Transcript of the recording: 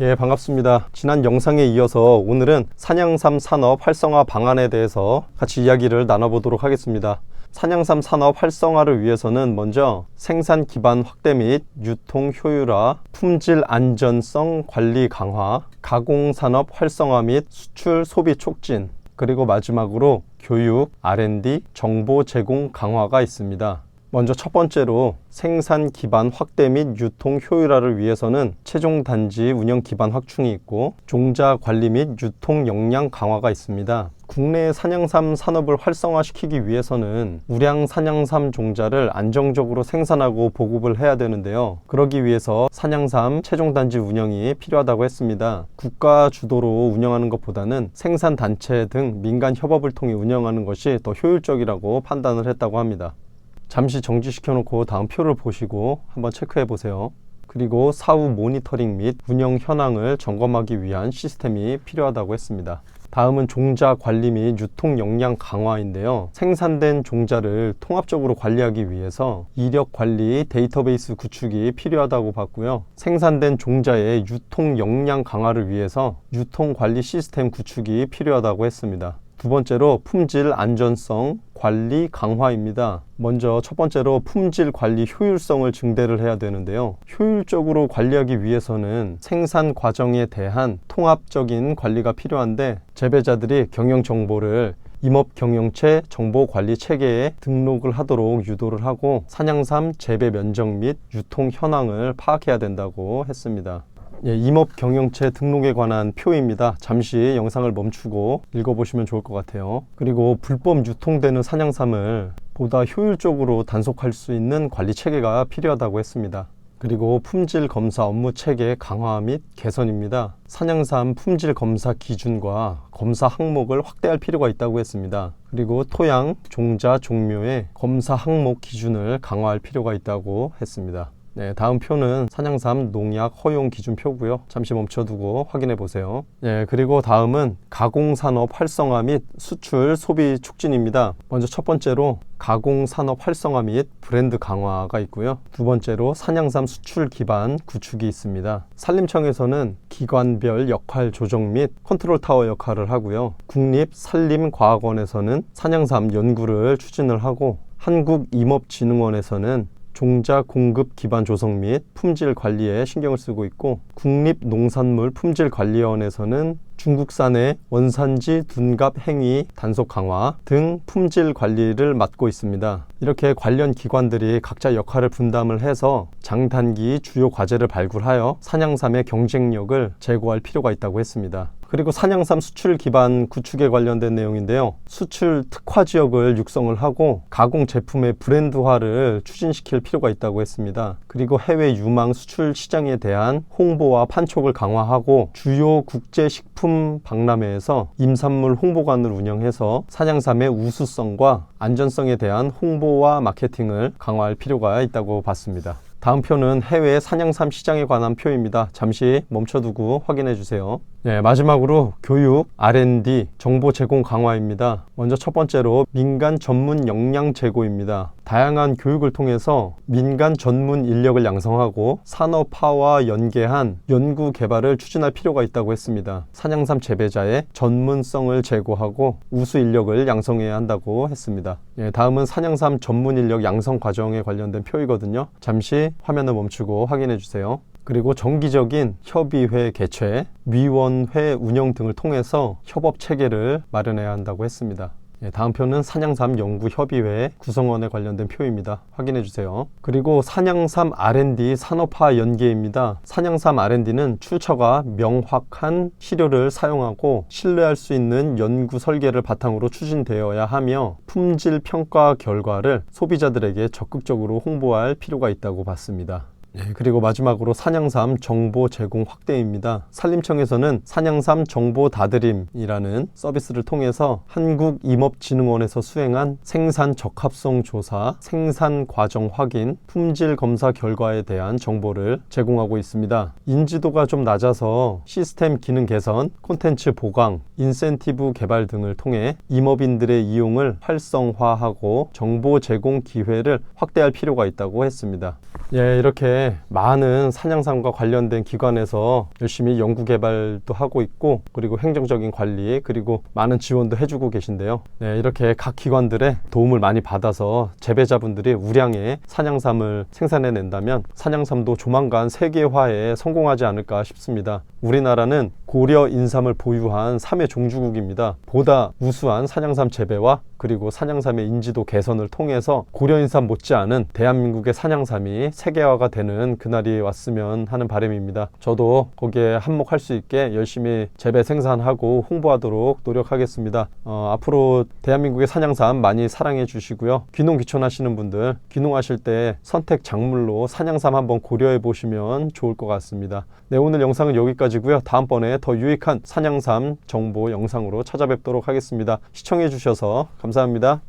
예, 반갑습니다. 지난 영상에 이어서 오늘은 산양삼 산업 활성화 방안에 대해서 같이 이야기를 나눠보도록 하겠습니다. 산양삼 산업 활성화를 위해서는 먼저 생산 기반 확대 및 유통 효율화, 품질 안전성 관리 강화, 가공산업 활성화 및 수출 소비 촉진, 그리고 마지막으로 교육, R&D, 정보 제공 강화가 있습니다. 먼저 첫 번째로 생산 기반 확대 및 유통 효율화를 위해서는 최종 단지 운영 기반 확충이 있고 종자 관리 및 유통 역량 강화가 있습니다. 국내 산양삼 산업을 활성화시키기 위해서는 우량 산양삼 종자를 안정적으로 생산하고 보급을 해야 되는데요. 그러기 위해서 산양삼 최종 단지 운영이 필요하다고 했습니다. 국가 주도로 운영하는 것보다는 생산단체 등 민간 협업을 통해 운영하는 것이 더 효율적이라고 판단을 했다고 합니다. 잠시 정지시켜 놓고 다음 표를 보시고 한번 체크해 보세요. 그리고 사후 모니터링 및 운영 현황을 점검하기 위한 시스템이 필요하다고 했습니다. 다음은 종자 관리 및 유통 역량 강화인데요. 생산된 종자를 통합적으로 관리하기 위해서 이력 관리 데이터베이스 구축이 필요하다고 봤고요. 생산된 종자의 유통 역량 강화를 위해서 유통 관리 시스템 구축이 필요하다고 했습니다. 두 번째로 품질 안전성 관리 강화입니다. 먼저 첫 번째로 품질 관리 효율성을 증대를 해야 되는데요. 효율적으로 관리하기 위해서는 생산 과정에 대한 통합적인 관리가 필요한데 재배자들이 경영 정보를 임업경영체 정보관리 체계에 등록을 하도록 유도를 하고 산양삼 재배 면적 및 유통 현황을 파악해야 된다고 했습니다. 예, 임업경영체 등록에 관한 표입니다. 잠시 영상을 멈추고 읽어보시면 좋을 것 같아요. 그리고 불법 유통되는 산양삼을 보다 효율적으로 단속할 수 있는 관리 체계가 필요하다고 했습니다. 그리고 품질 검사 업무 체계 강화 및 개선입니다. 산양삼 품질 검사 기준과 검사 항목을 확대할 필요가 있다고 했습니다. 그리고 토양, 종자, 종묘의 검사 항목 기준을 강화할 필요가 있다고 했습니다. 네, 다음 표는 산양삼 농약 허용 기준 표고요. 잠시 멈춰두고 확인해 보세요. 네, 그리고 다음은 가공산업 활성화 및 수출 소비 촉진입니다. 먼저 첫 번째로 가공산업 활성화 및 브랜드 강화가 있고요. 두 번째로 산양삼 수출 기반 구축이 있습니다. 산림청에서는 기관별 역할 조정 및 컨트롤 타워 역할을 하고요. 국립산림과학원에서는 산양삼 연구를 추진을 하고 한국임업진흥원에서는 종자 공급 기반 조성 및 품질 관리에 신경을 쓰고 있고 국립농산물품질관리원에서는 중국산의 원산지 둔갑 행위 단속 강화 등 품질 관리를 맡고 있습니다. 이렇게 관련 기관들이 각자 역할을 분담을 해서 장단기 주요 과제를 발굴하여 산양삼의 경쟁력을 제고할 필요가 있다고 했습니다. 그리고 산양삼 수출 기반 구축에 관련된 내용인데요. 수출 특화 지역을 육성을 하고 가공 제품의 브랜드화를 추진시킬 필요가 있다고 했습니다. 그리고 해외 유망 수출 시장에 대한 홍보와 판촉을 강화하고 주요 국제 식품 박람회에서 임산물 홍보관을 운영해서 산양삼의 우수성과 안전성에 대한 홍보와 마케팅을 강화할 필요가 있다고 봤습니다. 다음 표는 해외 산양삼 시장에 관한 표입니다. 잠시 멈춰두고 확인해 주세요. 네, 마지막으로 교육, R&D, 정보 제공 강화입니다. 먼저 첫 번째로 민간 전문 역량 제고입니다. 다양한 교육을 통해서 민간 전문 인력을 양성하고 산업화와 연계한 연구 개발을 추진할 필요가 있다고 했습니다. 산양삼 재배자의 전문성을 제고하고 우수 인력을 양성해야 한다고 했습니다. 네, 다음은 산양삼 전문 인력 양성 과정에 관련된 표이거든요. 잠시 화면을 멈추고 확인해 주세요. 그리고 정기적인 협의회 개최, 위원회 운영 등을 통해서 협업 체계를 마련해야 한다고 했습니다. 다음 표는 산양삼 연구협의회 구성원에 관련된 표입니다. 확인해 주세요. 그리고 산양삼 R&D 산업화 연계입니다. 산양삼 R&D는 출처가 명확한 시료를 사용하고 신뢰할 수 있는 연구 설계를 바탕으로 추진되어야 하며 품질 평가 결과를 소비자들에게 적극적으로 홍보할 필요가 있다고 봤습니다. 그리고 마지막으로 산양삼 정보 제공 확대입니다. 산림청에서는 산양삼 정보 다드림이라는 서비스를 통해서 한국임업진흥원에서 수행한 생산 적합성 조사, 생산 과정 확인, 품질 검사 결과에 대한 정보를 제공하고 있습니다. 인지도가 좀 낮아서 시스템 기능 개선, 콘텐츠 보강, 인센티브 개발 등을 통해 임업인들의 이용을 활성화하고 정보 제공 기회를 확대할 필요가 있다고 했습니다. 이렇게 요즘에 많은 산양삼과 관련된 기관에서 열심히 연구 개발도 하고 있고, 그리고 행정적인 관리, 그리고 많은 지원도 해주고 계신데요. 네, 이렇게 각 기관들의 도움을 많이 받아서 재배자분들이 우량의 산양삼을 생산해낸다면 산양삼도 조만간 세계화에 성공하지 않을까 싶습니다. 우리나라는 고려 인삼을 보유한 3회 종주국입니다. 보다 우수한 산양삼 재배와 그리고 산양삼의 인지도 개선을 통해서 고려 인삼 못지않은 대한민국의 산양삼이 세계화가 되는 그날이 왔으면 하는 바람입니다. 저도 거기에 한몫할 수 있게 열심히 재배 생산하고 홍보하도록 노력하겠습니다. 앞으로 대한민국의 산양삼 많이 사랑해 주시고요. 귀농 귀촌하시는 분들 귀농하실 때 선택 작물로 산양삼 한번 고려해 보시면 좋을 것 같습니다. 네, 오늘 영상은 여기까지고요. 다음번에 더 유익한 산양삼 정보 영상으로 찾아뵙도록 하겠습니다. 시청해 주셔서 감사합니다.